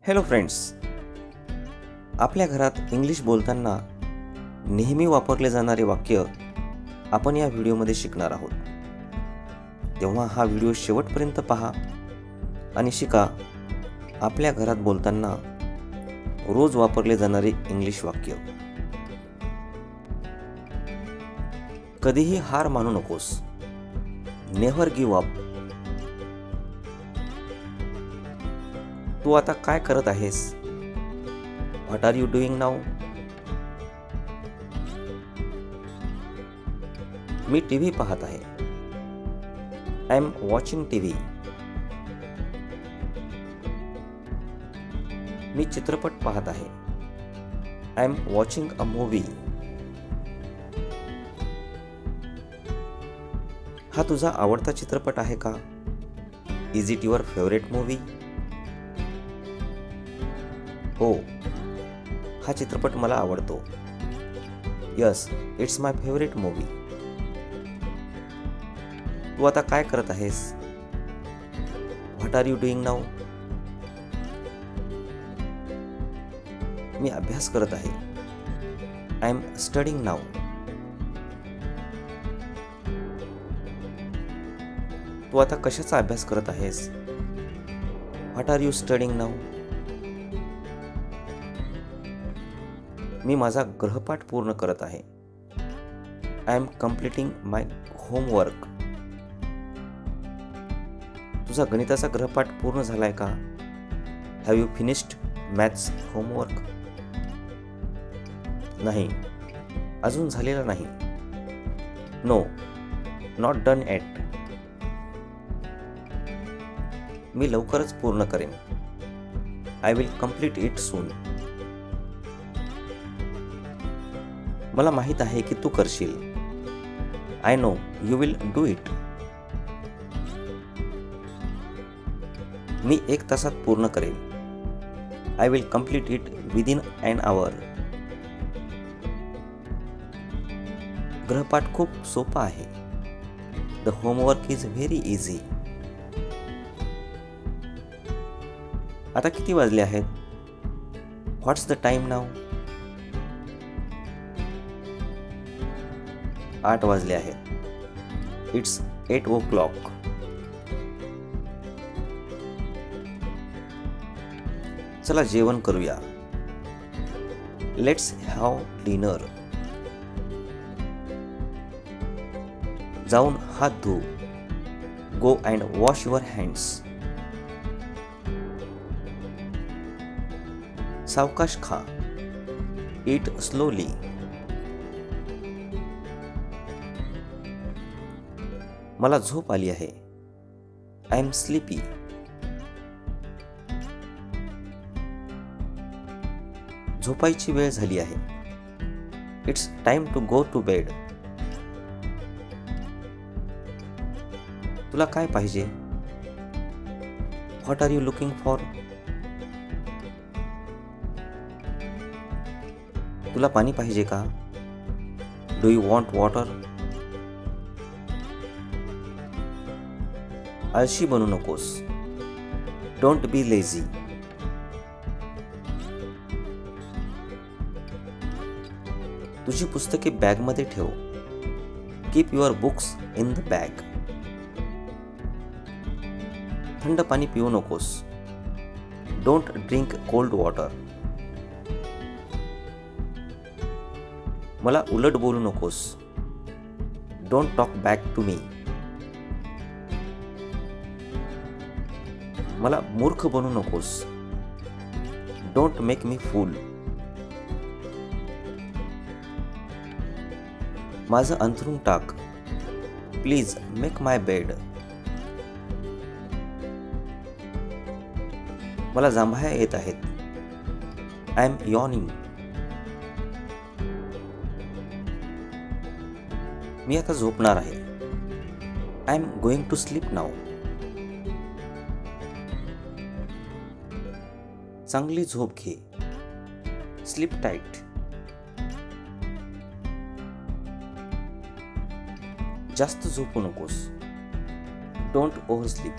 Hello friends, आपल्या घरात English बोलताना नेहमी वापरले जाणारे वाक्य आपण या व्हिडिओमध्ये शिकणार आहोत. तेव्हा हा व्हिडिओ शेवटपर्यंत पहा आणि शिका आपल्या घरात बोलताना रोज वापरले जाणारे इंग्लिश वाक्य. कधीही हार मानू नकोस. Never give up. तू आता काय करत आहेस? What are you doing now? मी टीव्ही पाहत आहे. I am watching TV. मी चित्रपट पाहत आहे. I am watching a movie. हा तुझा आवडता चित्रपट आहे का? Is it your favourite movie? हो, हा चित्रपट मला आवडतो. Yes, it's my favourite movie. तू आता काय करत आहेस? What are you doing now? मी अभ्यास करत आहे. I am studying now. तू आता कशाचा अभ्यास करत आहेस? What are you studying now? मी माझा गृहपाठ पूर्ण करत आहे. I am completing my homework. तुझा गणिताचा गृहपाठ पूर्ण झालाय का? Have you finished maths homework? नाही, अजून झालेला नाही. No, not done yet. मी लवकरच पूर्ण करेन. I will complete it soon. मला माहित आहे की तू करशील. I know you will do it. मी 1 तासात पूर्ण करेन. I will complete it within an hour. गृहपाठ खूप सोपा आहे. The homework is very easy. आता किती वाजले आहेत? व्हॉट्स द टाइम नाऊ? 8 वाजले आहेत. It's 8 o'clock. चला जेवण करूया. Let's have dinner. जाऊन हात धु. Go and wash your hands. सावकाश खा. Eat slowly. मला झोप आली आहे. I am sleepy. झोपायची वेळ झाली आहे. It's time to go to bed. तुला काय पाहिजे? What are you looking for? तुला पाणी पाहिजे का? Do you want water? आळशी बनू नकोस. Don't be lazy. तुझी पुस्तके बॅगमध्ये ठेव. Keep your books in the bag. थंड पाणी पिऊ नकोस. Don't drink cold water. मला उलट बोलू नकोस. Don't talk back to me. मला मूर्ख बनू नकोस. Don't make me fool. माझं अंथरूण टाक. Please make my bed. मला जांभया येत आहेत. I am yawning. मी आता झोपणार आहे. I am going to sleep now. चांगली झोप घे. Sleep tight. जास्त झोपू नकोस. Don't over sleep.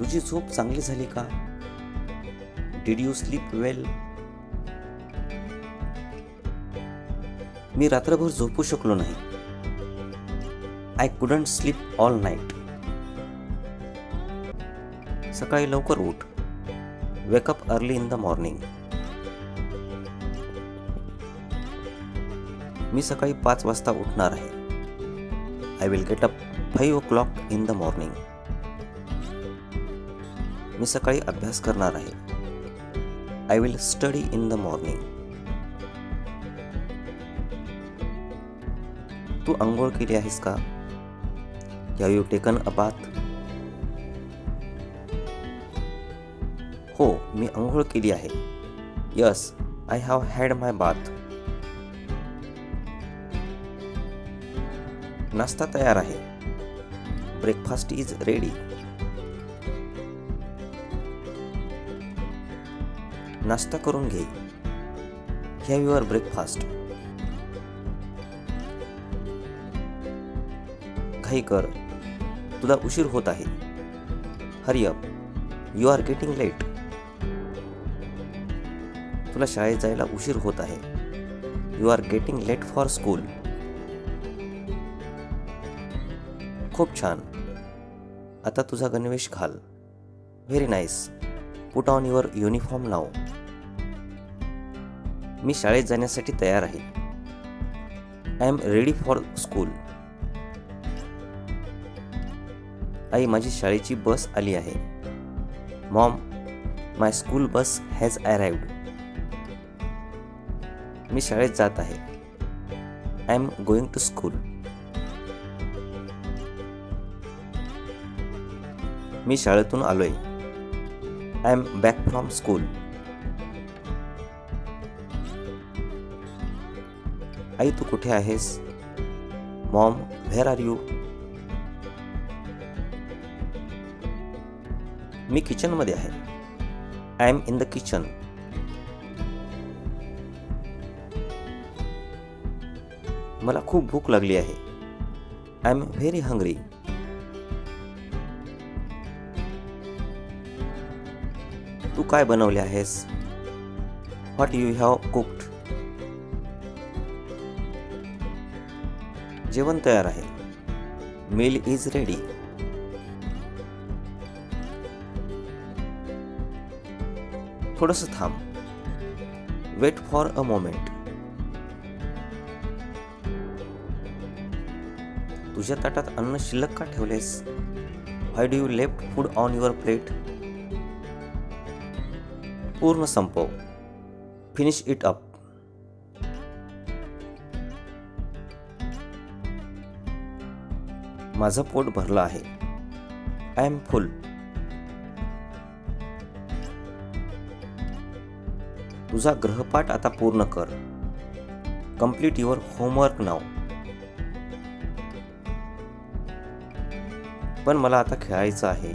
तुझी झोप चांगली झाली का? Did you sleep well? मी रात्रभर झोपू शकलो नाही. I couldn't sleep all night. सकाळी लवकर उठ. Wake up early in the morning. मी सकाळी 5 वाजता उठणार आहे. I will get up 5 o'clock in the morning. मी सकाळी अभ्यास करणार आहे. I will study in the morning. तू अंघोळ केली आहेस का? Have you taken a bath? हो, मी अंघोळ केली आहे. Yes, I have had my bath. नाश्ता तयार आहे. Breakfast is ready. नाश्ता करून घे. Have your breakfast. घाई कर, तुला उशीर होत आहे. Hurry up, you are getting late. तुला शाळेत जायला उशीर होत आहे. You are getting late for school. खूप छान. आता तुझा गणवेश घाल. Very nice. Put on your uniform now. मी शाळेत जाण्यासाठी तयार आहे. I am ready for school. आई, माझी शाळेची बस आली आहे. Mom, my school bus has arrived. मी शाळेत जात आहे. I am going to school. मी शाळेतून आलोय. I am back from school. आई, तू कुठे आहेस? Mom, where are you? मी किचन मध्ये आहे. I am in the kitchen. मला खूप भूक लागली आहे. I am very hungry. तू काय बनवले आहेस? What you have cooked? जेवण तयार आहे. Meal is ready. थोडंसं थांब. Wait for a moment. तुझ्या ताटात अन्न शिल्लक का ठेवलेस? Why do you left food on your plate? पूर्ण संपव. Finish it up. माझं पोट भरलं आहे. I am full. तुझा गृहपाठ आता पूर्ण कर. Complete your homework now. पण मला आता खेळायचं आहे.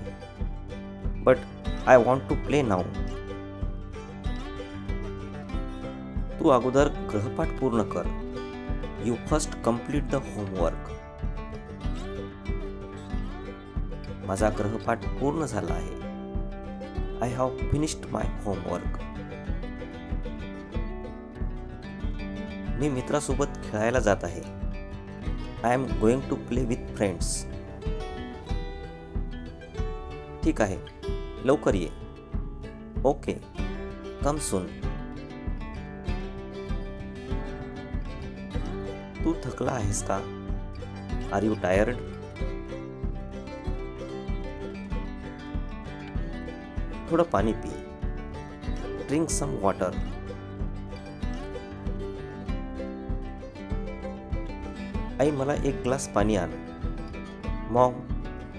But I want to play now. तू अगोदर गृहपाठ पूर्ण कर. You first complete the homework. माझा गृहपाठ पूर्ण झाला आहे. I have finished my homework. मी मित्रासोबत खेळायला जात आहे. I am going to play with friends. ठीक आहे, लवकर ये. ओके, कम सून. तू थकला आहेस का? Are you tired? थोडं पाणी पी. Drink some water. आई, मला एक ग्लास पाणी आण. Mom,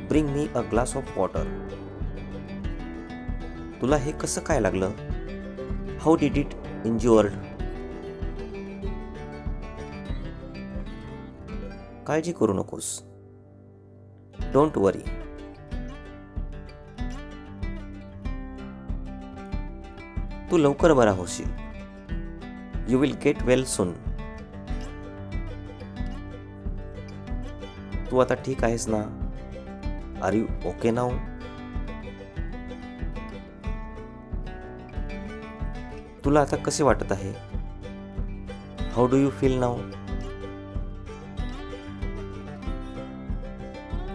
bring me a glass of water. तुला हे कसं काय लागलं? How did it injured? काळजी करू नकोस. Don't worry. तू लवकर बरा होशील. You will get well soon. तू आता ठीक आहेस ना? Are you okay now? तुला आता कसे वाटत आहे? How do you feel now?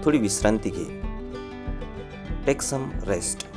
थोडी विश्रांती घे. Take some rest.